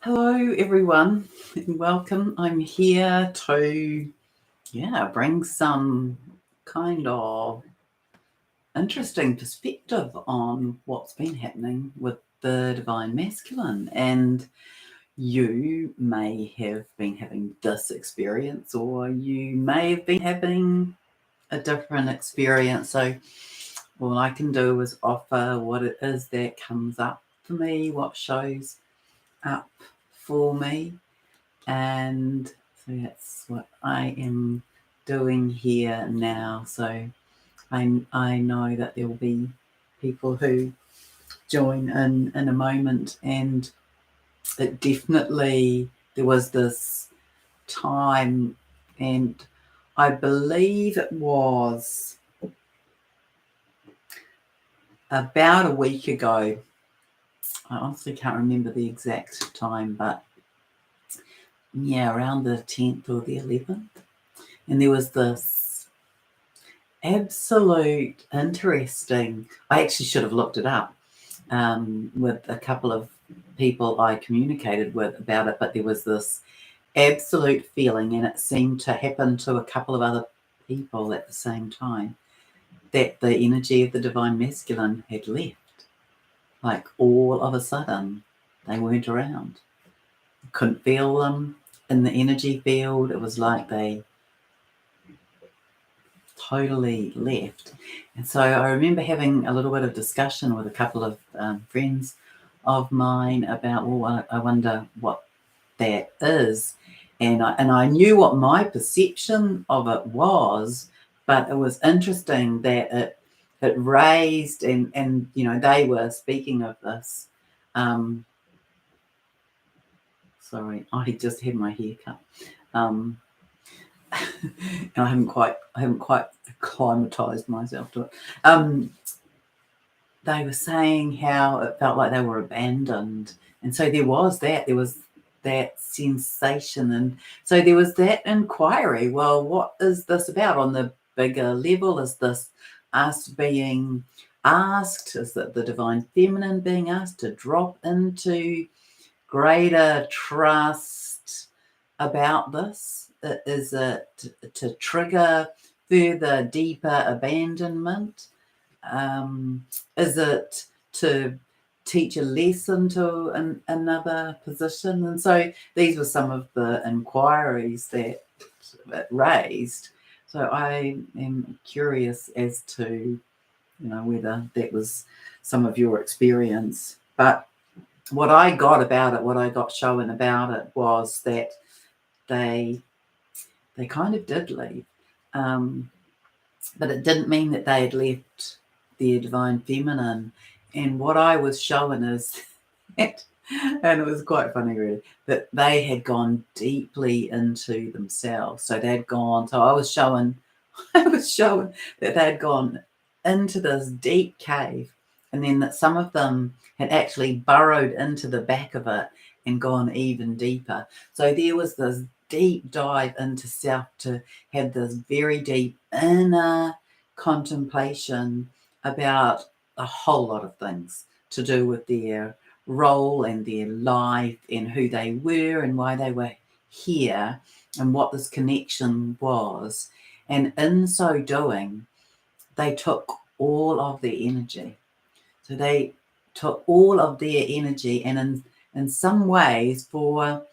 Hello, everyone, and welcome. I'm here to, bring some kind of interesting perspective on what's been happening with the divine masculine. And you may have been having this experience, or you may have been having a different experience. So, all I can do is offer what it is that comes up for me, what shows up for me. And so that's what I am doing here now. So I know that there will be people who join in a moment, and it definitely there was this time, and I believe it was about a week ago. I honestly can't remember the exact time, but around the 10th or the 11th. And there was this absolute interesting. I actually should have looked it up with a couple of people I communicated with about it, but there was this absolute feeling, and it seemed to happen to a couple of other people at the same time, that the energy of the divine masculine had left. Like all of a sudden, they weren't around. Couldn't feel them in the energy field. It was like they totally left. And so I remember having a little bit of discussion with a couple of friends of mine about, well, I wonder what that is. And I knew what my perception of it was, but it was interesting that it raised, and they were speaking of this. Sorry, I just had my hair cut. And I haven't quite acclimatized myself to it. They were saying how it felt like they were abandoned, and so there was that sensation, and so there was that inquiry. Well, what is this about on the bigger level? Is this us being asked? Is it the divine feminine being asked to drop into greater trust about this? Is it to trigger further, deeper abandonment? Is it to teach a lesson to another position? And so these were some of the inquiries that it raised. So I am curious as to, whether that was some of your experience. But what I got about it, what I got shown about it, was that they kind of did leave. But it didn't mean that they had left their divine feminine. And what I was shown is that, and it was quite funny really, that they had gone deeply into themselves. So I was showing that they had gone into this deep cave, and then that some of them had actually burrowed into the back of it and gone even deeper. So there was this deep dive into self, to have this very deep inner contemplation about a whole lot of things to do with their role and their life and who they were and why they were here and what this connection was. And in so doing, they took all of their energy. So they took all of their energy, and in some ways, for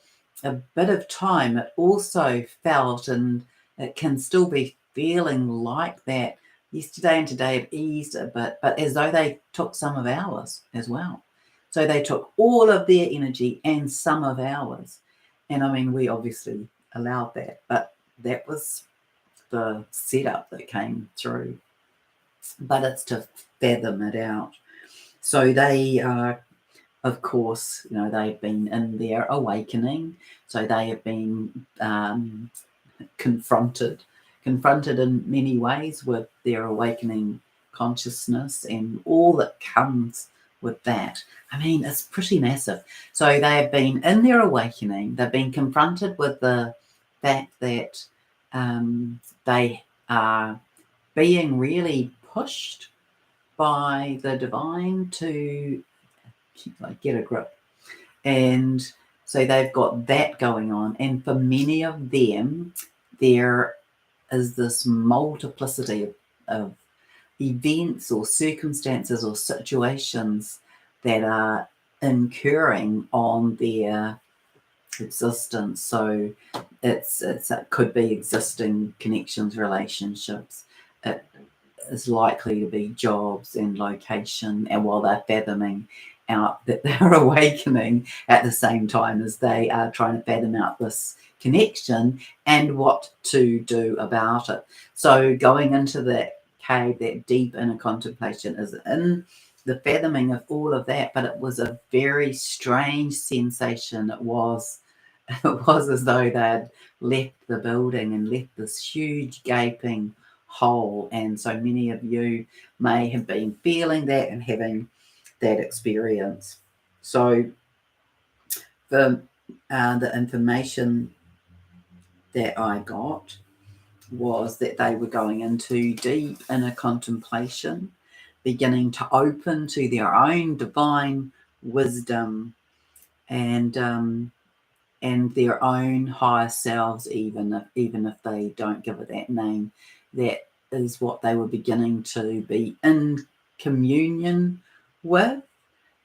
a bit of time, it also felt, and it can still be feeling like that. Yesterday and today have eased a bit, but as though they took some of ours as well. So they took all of their energy and some of ours. And I mean, we obviously allowed that, but that was the setup that came through. But it's to fathom it out. So they are, of course, they've been in their awakening. So they have been confronted in many ways with their awakening consciousness and all that comes with that. I mean, it's pretty massive. So they have been in their awakening. They've been confronted with the fact that they are being really pushed by the divine to get a grip. And So they've got that going on. And for many of them, there is this multiplicity of events or circumstances or situations that are incurring on their existence. So it could be existing connections, relationships. It is likely to be jobs and location, and while they're fathoming out that they're awakening at the same time as they are trying to fathom out this connection and what to do about it. So going into that cave, that deep inner contemplation, is in the fathoming of all of that, but it was a very strange sensation. It was as though they'd left the building and left this huge gaping hole. And so many of you may have been feeling that and having that experience. So the information that I got was that they were going into deep inner contemplation, beginning to open to their own divine wisdom and their own higher selves, even if they don't give it that name. That is what they were beginning to be in communion with.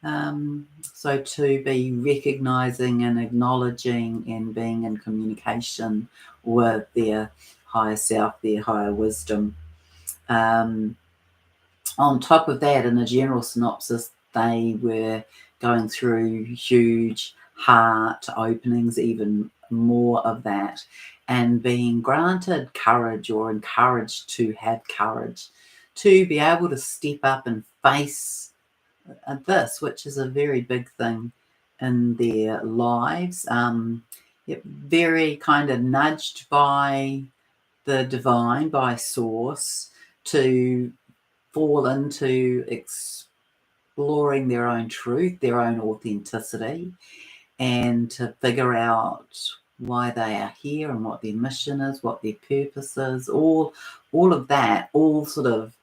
So to be recognizing and acknowledging and being in communication with their higher self, their higher wisdom. On top of that, in a general synopsis, they were going through huge heart openings, even more of that, and being granted courage or encouraged to have courage to be able to step up and face this, which is a very big thing in their lives. Very kind of nudged by the divine, by source, to fall into exploring their own truth, their own authenticity, and to figure out why they are here and what their mission is, what their purpose is, all of that, all sort of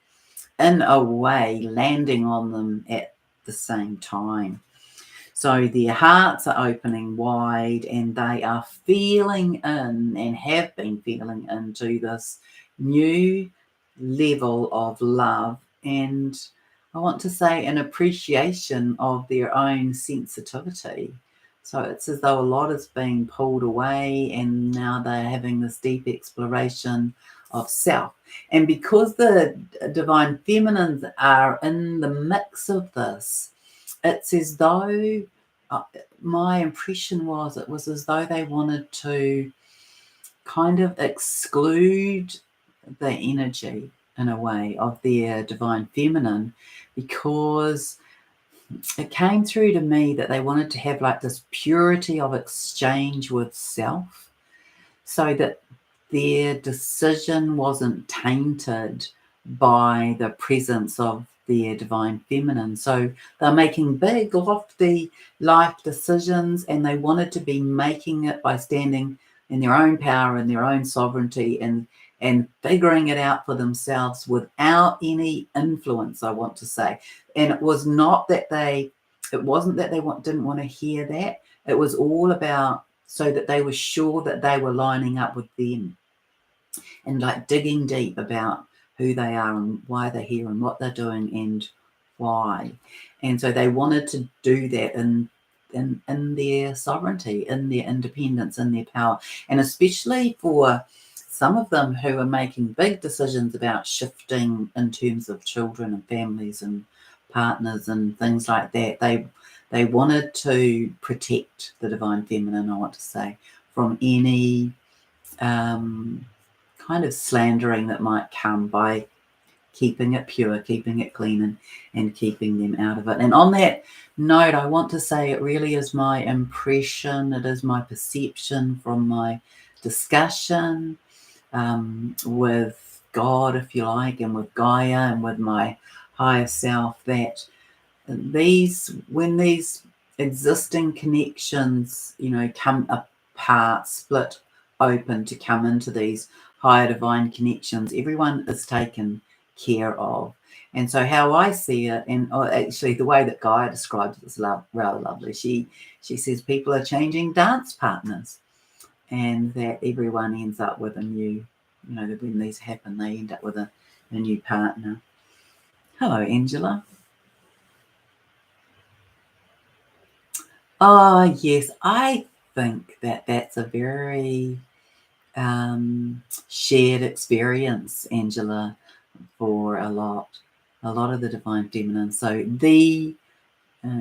in a way landing on them at the same time. So their hearts are opening wide and they are feeling in and have been feeling into this new level of love, and I want to say an appreciation of their own sensitivity. So it's as though a lot is being pulled away and now they're having this deep exploration of self. And because the divine feminines are in the mix of this, it's as though my impression was it was as though they wanted to kind of exclude the energy in a way of their divine feminine, because it came through to me that they wanted to have like this purity of exchange with self, so that their decision wasn't tainted by the presence of their divine feminine. So they're making big, lofty life decisions, and they wanted to be making it by standing in their own power and their own sovereignty and figuring it out for themselves without any influence, I want to say. And it wasn't that they didn't want to hear that. It was all about so that they were sure that they were lining up with them and like digging deep about who they are and why they're here and what they're doing and why. And so they wanted to do that in their sovereignty, in their independence, in their power. And especially for some of them who are making big decisions about shifting in terms of children and families and partners and things like that, they wanted to protect the divine feminine, I want to say, from any kind of slandering that might come by keeping it pure, keeping it clean, and keeping them out of it. And on that note, I want to say it really is my impression, it is my perception from my discussion with God, if you like, and with Gaia and with my higher self, that when these existing connections, come apart, split open to come into these higher divine connections, everyone is taken care of. And so how I see it, and actually the way that Gaia describes it is rather lovely. She says people are changing dance partners, and that everyone ends up with a new, when these happen, they end up with a new partner. Hello, Angela. Oh, yes, I think that that's a very shared experience, Angela, for a lot of the divine feminine. So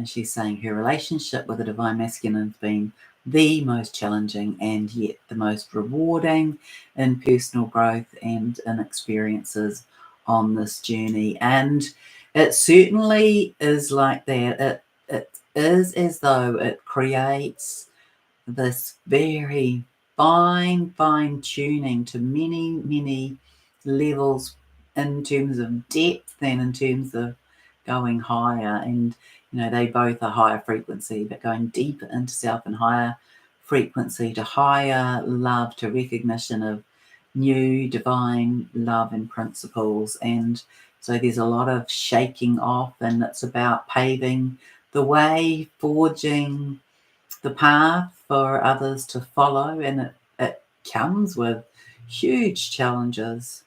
she's saying her relationship with the divine masculine has been the most challenging and yet the most rewarding in personal growth and in experiences on this journey. And it certainly is like that. It is as though it creates this very fine tuning to many levels in terms of depth and in terms of going higher. And they both are higher frequency, but going deeper into self and higher frequency to higher love, to recognition of new divine love and principles. And so there's a lot of shaking off, and it's about paving the way, forging the path for others to follow, and it comes with huge challenges.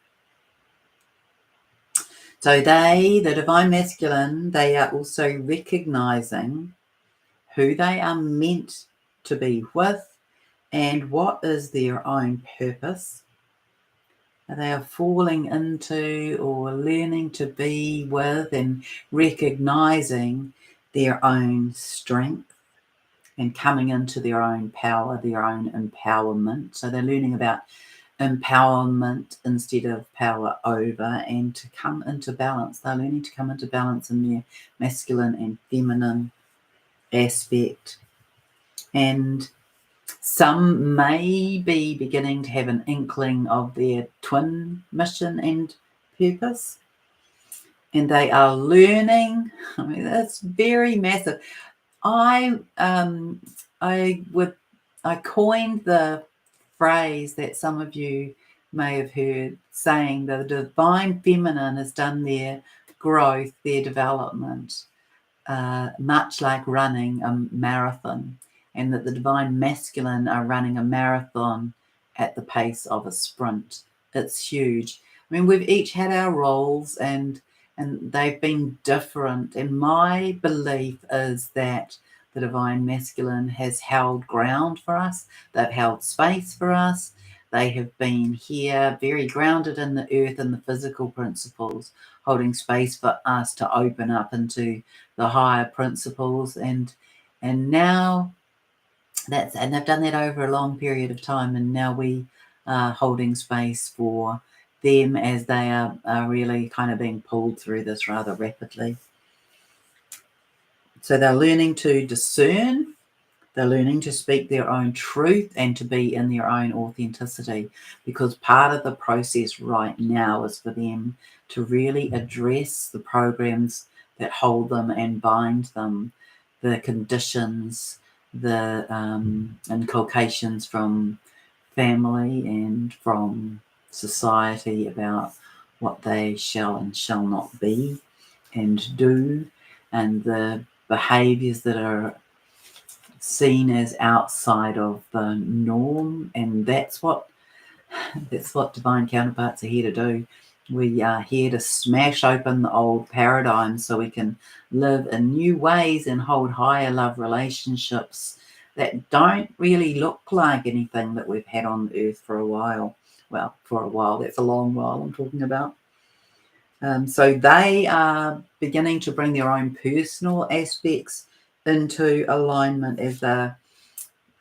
So the divine masculine, they are also recognizing who they are meant to be with and what is their own purpose. They are falling into or learning to be with and recognizing their own strength and coming into their own power, their own empowerment. So they're learning about empowerment instead of power over, and to come into balance. They're learning to come into balance in their masculine and feminine aspect. And some may be beginning to have an inkling of their twin mission and purpose. And they are learning. I mean, that's very massive. I coined the phrase that some of you may have heard, saying that the divine feminine has done their growth, their development, much like running a marathon, and that the divine masculine are running a marathon at the pace of a sprint. It's huge. I mean, we've each had our roles, and they've been different. And my belief is that the divine masculine has held ground for us. They've held space for us. They have been here, very grounded in the earth and the physical principles, holding space for us to open up into the higher principles. And now and they've done that over a long period of time. And now we are holding space for them as they are really kind of being pulled through this rather rapidly. So they're learning to discern, they're learning to speak their own truth and to be in their own authenticity, because part of the process right now is for them to really address the programs that hold them and bind them, the conditions, the inculcations from family and from society about what they shall and shall not be and do, and the behaviors that are seen as outside of the norm. And that's what divine counterparts are here to do. We are here to smash open the old paradigms so we can live in new ways and hold higher love relationships that don't really look like anything that we've had on earth for a while. Well, for a while, that's a long while I'm talking about. So they are beginning to bring their own personal aspects into alignment as they're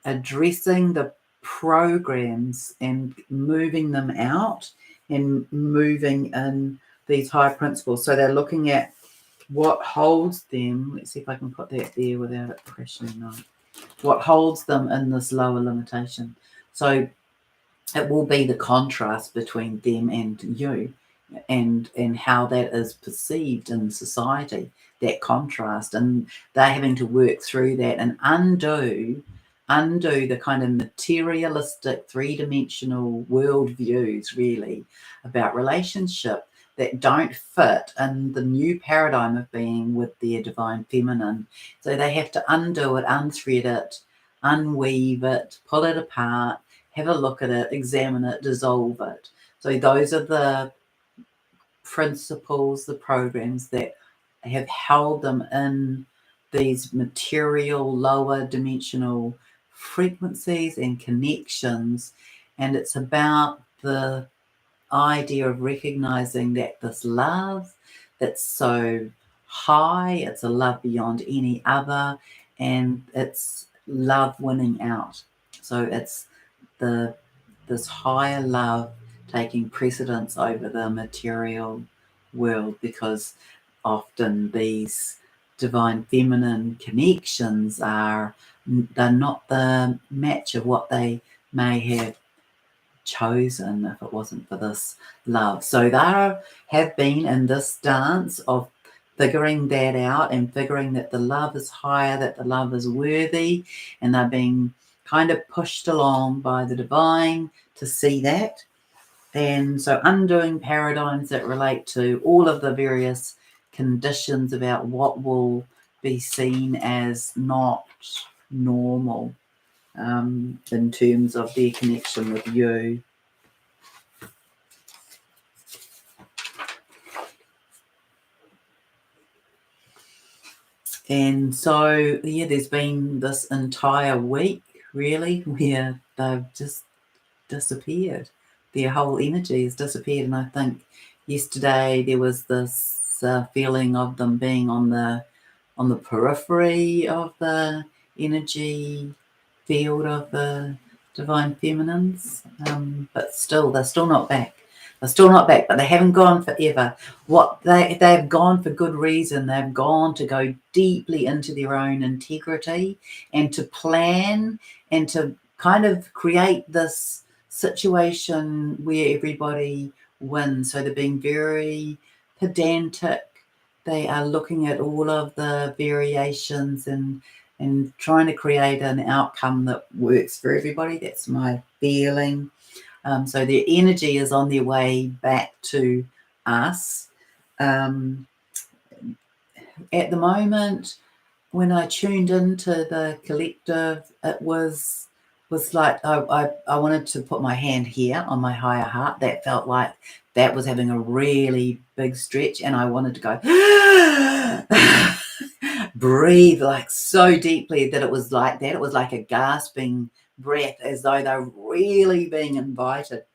addressing the programs and moving them out and moving in these higher principles. So they're looking at what holds them. Let's see if I can put that there without it crashing on. What holds them in this lower limitation. So it will be the contrast between them and you, and how that is perceived in society, that contrast, and they're having to work through that and undo the kind of materialistic three-dimensional world views really about relationship, that don't fit in the new paradigm of being with their divine feminine. So they have to undo it, unthread it, unweave it, pull it apart, have a look at it, examine it, dissolve it. So those are the principles, the programs that have held them in these material, lower dimensional frequencies and connections. And it's about the idea of recognizing that this love that's so high, it's a love beyond any other, and it's love winning out. So it's the this higher love taking precedence over the material world, because often these divine feminine connections they're not the match of what they may have chosen if it wasn't for this love. So they have been in this dance of figuring that out and figuring that the love is higher, that the love is worthy, and they're being kind of pushed along by the divine to see that. And so undoing paradigms that relate to all of the various conditions about what will be seen as not normal in terms of their connection with you. And so, yeah, there's been this entire week, really, where they've just disappeared. Their whole energy has disappeared. And I think yesterday there was this feeling of them being on the periphery of the energy field of the divine feminines, but still, they're still not back. They're still not back, but they haven't gone forever. They've gone for good reason. They've gone to go deeply into their own integrity and to plan and to kind of create this situation where everybody wins. So they're being very pedantic. They are looking at all of the variations and trying to create an outcome that works for everybody. That's my feeling. So their energy is on their way back to us. At the moment, when I tuned into the collective, it was like I wanted to put my hand here on my higher heart. That felt like that was having a really big stretch, and I wanted to go breathe like so deeply that it was like that. It was like a gasping breath, as though they're really being invited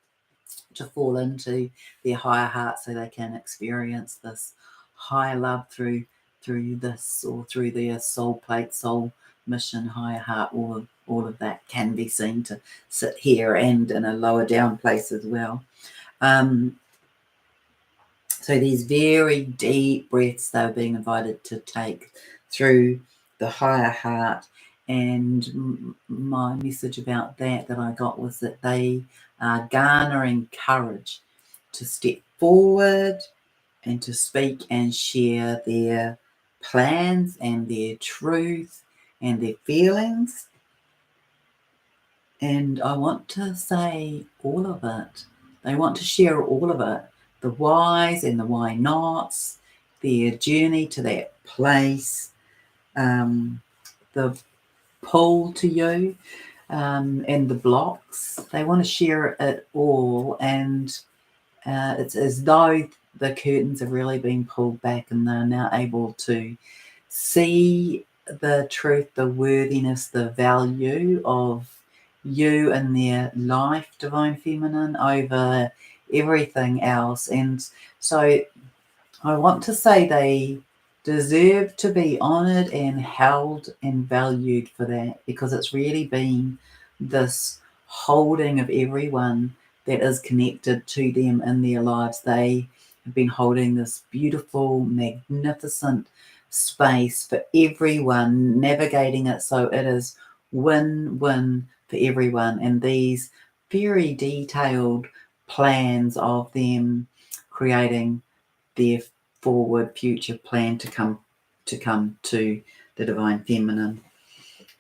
to fall into their higher heart so they can experience this higher love through this, or through their soul plate, soul mission, higher heart. All of that can be seen to sit here and in a lower down place as well. So these very deep breaths they're being invited to take through the higher heart. And my message about that I got was that they are garnering courage to step forward and to speak and share their plans and their truth and their feelings. And I want to say all of it. They want to share all of it. The whys and the why nots, their journey to that place, the pull to you, and the blocks. They want to share it all, and it's as though the curtains have really been pulled back and they're now able to see the truth, the worthiness, the value of you and their life, divine feminine, over everything else. And so I want to say they deserve to be honoured and held and valued for that, because it's really been this holding of everyone that is connected to them in their lives. They have been holding this beautiful, magnificent space for everyone, navigating it so it is win-win for everyone. And these very detailed plans of them creating their forward future plan to come to the divine feminine,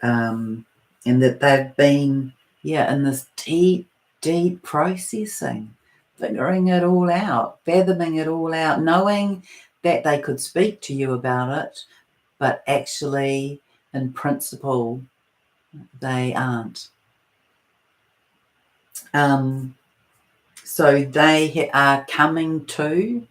and that they've been in this deep processing. figuring it all out, fathoming it all out, knowing that they could speak to you about it, but actually, in principle, they aren't. So they are coming to.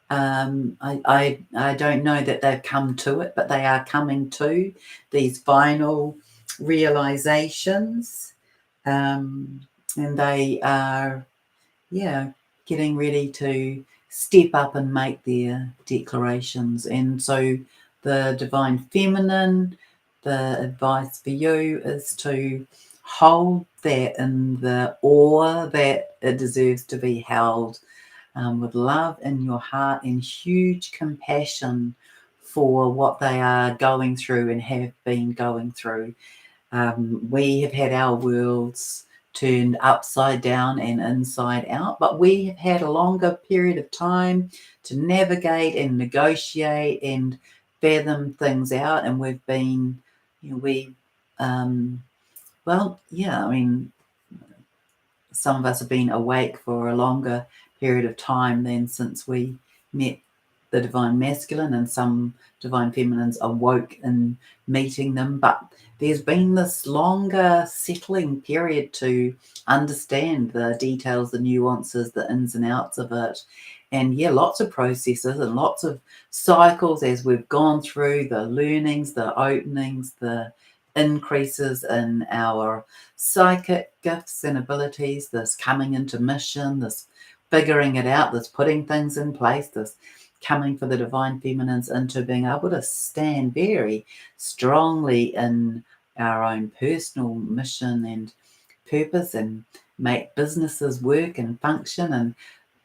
I don't know that they've come to it, but they are coming to these final realizations, and they are, getting ready to step up and make their declarations. And so the divine feminine, the advice for you is to hold that in the awe that it deserves to be held, with love in your heart and huge compassion for what they are going through and have been going through. We have had our worlds turned upside down and inside out, but we have had a longer period of time to navigate and negotiate and fathom things out. And we've been, I mean, some of us have been awake for a longer period of time than since we met the divine masculine, and some divine feminines awoke in meeting them. But there's been this longer settling period to understand the details, the nuances, the ins and outs of it. And lots of processes and lots of cycles as we've gone through the learnings, the openings, the increases in our psychic gifts and abilities, this coming into mission, this figuring it out, this putting things in place, this coming for the divine feminines into being able to stand very strongly in our own personal mission and purpose and make businesses work and function and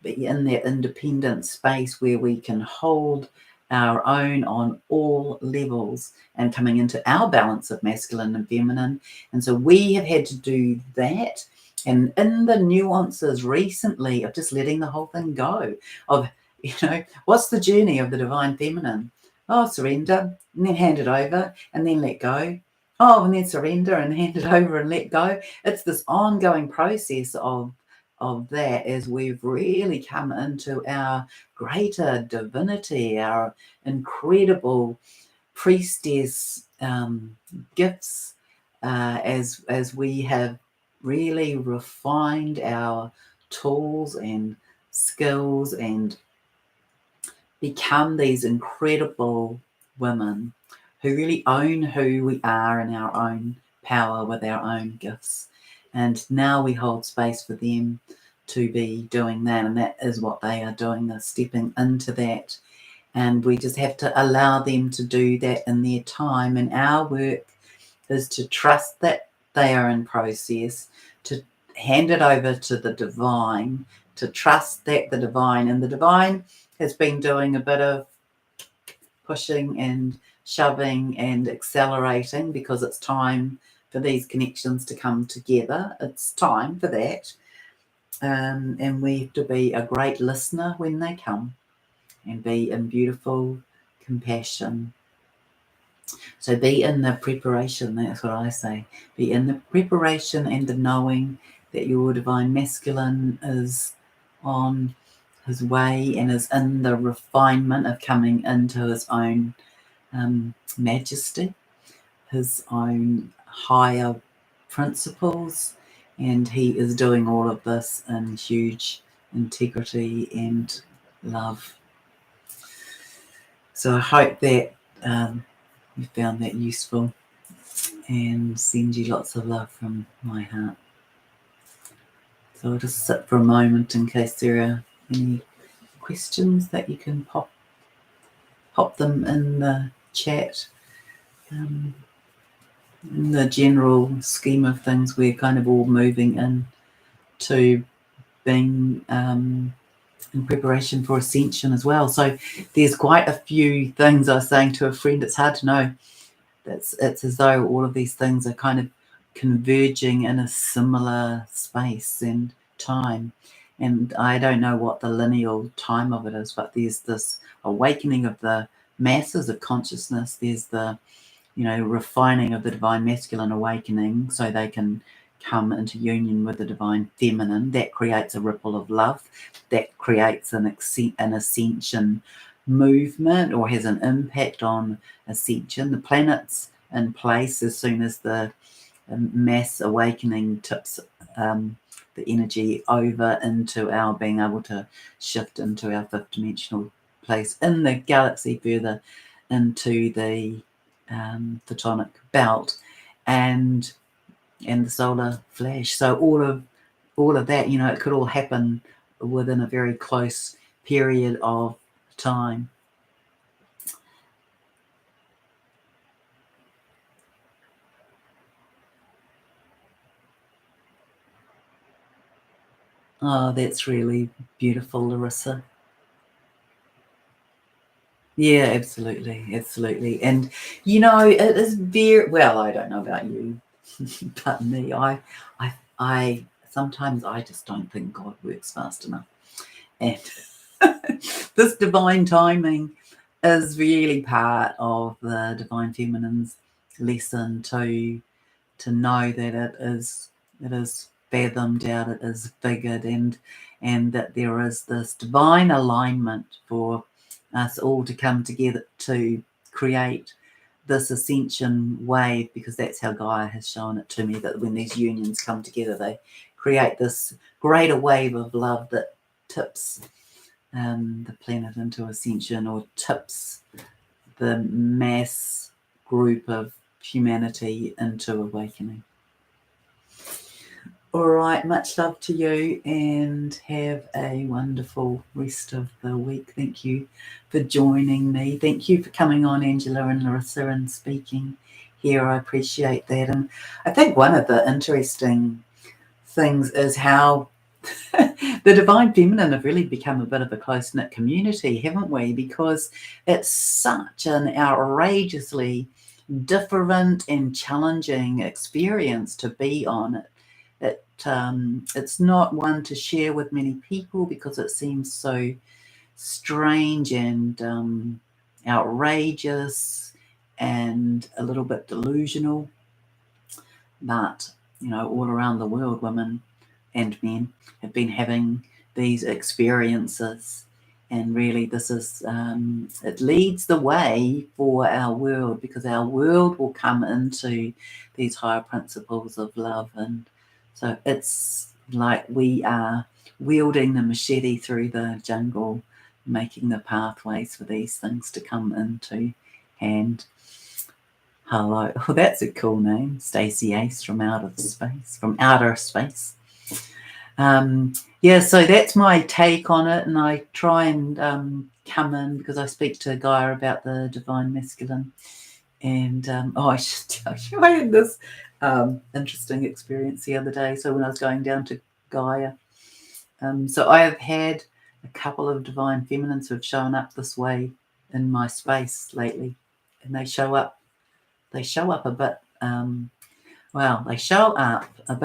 be in that independent space where we can hold our own on all levels and coming into our balance of masculine and feminine. And so we have had to do that. And in the nuances recently of just letting the whole thing go, of, what's the journey of the divine feminine? Oh, surrender, and then hand it over, and then let go. Oh, and then surrender and hand it over and let go. It's this ongoing process of that as we've really come into our greater divinity, our incredible priestess gifts, as we have really refined our tools and skills and become these incredible women who really own who we are in our own power with our own gifts. And now we hold space for them to be doing that. And that is what they are doing. They're stepping into that. And we just have to allow them to do that in their time. And our work is to trust that they are in process, to hand it over to the divine, to trust that the divine has been doing a bit of pushing and shoving and accelerating because it's time for these connections to come together. It's time for that. And we have to be a great listener when they come and be in beautiful compassion. So be in the preparation, that's what I say. Be in the preparation and the knowing that your divine masculine is on his way and is in the refinement of coming into his own majesty, his own higher principles, and he is doing all of this in huge integrity and love. So I hope that you found that useful, and send you lots of love from my heart. So I'll just sit for a moment in case there are any questions that you can pop them in the chat. In the general scheme of things, we're kind of all moving into being in preparation for Ascension as well. So there's quite a few things. I was saying to a friend, it's hard to know. It's as though all of these things are kind of converging in a similar space and time. And I don't know what the lineal time of it is, but there's this awakening of the masses of consciousness. There's the refining of the divine masculine awakening so they can come into union with the divine feminine, that creates a ripple of love, that creates an ascension movement, or has an impact on ascension. The planets in place as soon as the mass awakening tips the energy over into our being able to shift into our fifth dimensional place in the galaxy, further into the photonic belt, and the solar flash. So all of that, it could all happen within a very close period of time. Oh, that's really beautiful, Larissa. Yeah, absolutely, absolutely. And it is very well. I don't know about you, but me, I sometimes I just don't think God works fast enough, and this divine timing is really part of the divine feminine's lesson to know that it is fathomed out, it is figured, and that there is this divine alignment for us all to come together to create this ascension wave, because that's how Gaia has shown it to me, that when these unions come together, they create this greater wave of love that tips the planet into ascension, or tips the mass group of humanity into awakening. All right, much love to you, and have a wonderful rest of the week. Thank you for joining me. Thank you for coming on, Angela and Larissa, and speaking here. I appreciate that. And I think one of the interesting things is how the divine feminine have really become a bit of a close-knit community, haven't we? Because it's such an outrageously different and challenging experience to be on. It's not one to share with many people because it seems so strange and outrageous and a little bit delusional. But all around the world, women and men have been having these experiences, and really this is it leads the way for our world, because our world will come into these higher principles of love. And so it's like we are wielding the machete through the jungle, making the pathways for these things to come into. And hello, oh, that's a cool name, Stacey Ace from outer space. Yeah, so that's my take on it, and I try and come in because I speak to Gaia about the divine masculine. And I should tell you, I had this interesting experience the other day. So when I was going down to Gaia, so I have had a couple of divine feminines who have shown up this way in my space lately, and they show up a bit. They show up a bit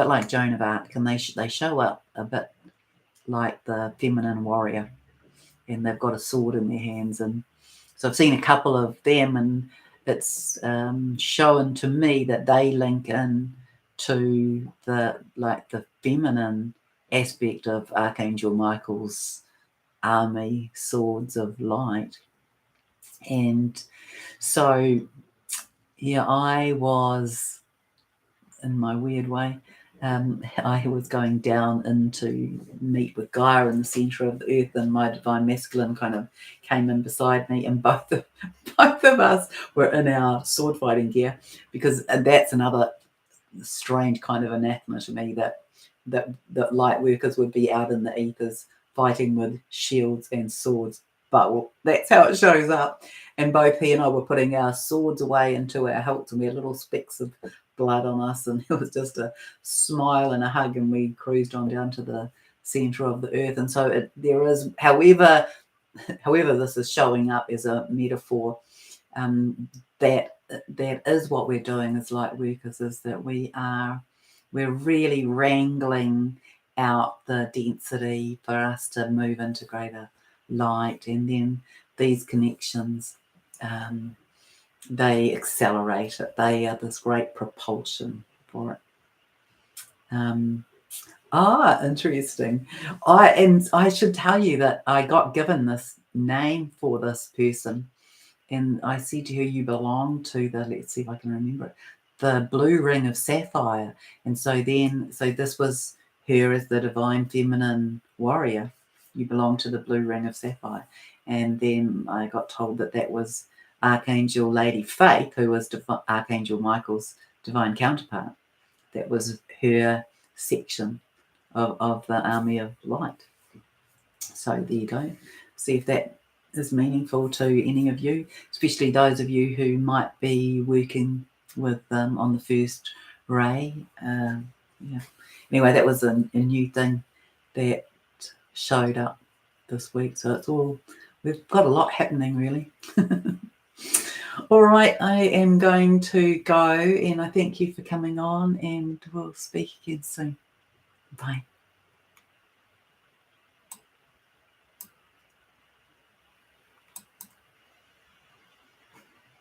like Joan of Arc, and they show up a bit like the feminine warrior, and they've got a sword in their hands. And so I've seen a couple of them, and it's shown to me that they link in to the feminine aspect of Archangel Michael's army, swords of light. And so I was, in my weird way, I was going down in to meet with Gaia in the centre of the earth, and my divine masculine kind of came in beside me, and both of us were in our sword fighting gear, because that's another strange kind of anathema to me, that light workers would be out in the ethers fighting with shields and swords. But that's how it shows up. And both he and I were putting our swords away into our hilts, and we had little specks of blood on us, and it was just a smile and a hug, and we cruised on down to the center of the earth. And so there is, however this is showing up as a metaphor, that is what we're doing as light workers, is that we're really wrangling out the density for us to move into greater light. And then these connections, they accelerate it. They are this great propulsion for it. Interesting. I should tell you that I got given this name for this person, and I said to her, "You belong to the." Let's see if I can remember it. The blue ring of sapphire, and so this was her as the divine feminine warrior. You belong to the blue ring of sapphire, and then I got told that was Archangel Lady Faith, who was Archangel Michael's divine counterpart. That was her section of the army of light. So there you go. See if that is meaningful to any of you, especially those of you who might be working with on the first ray. Yeah. Anyway, that was a new thing that showed up this week. So we've got a lot happening, really. All right, I am going to go, and I thank you for coming on, and we'll speak again soon. Bye.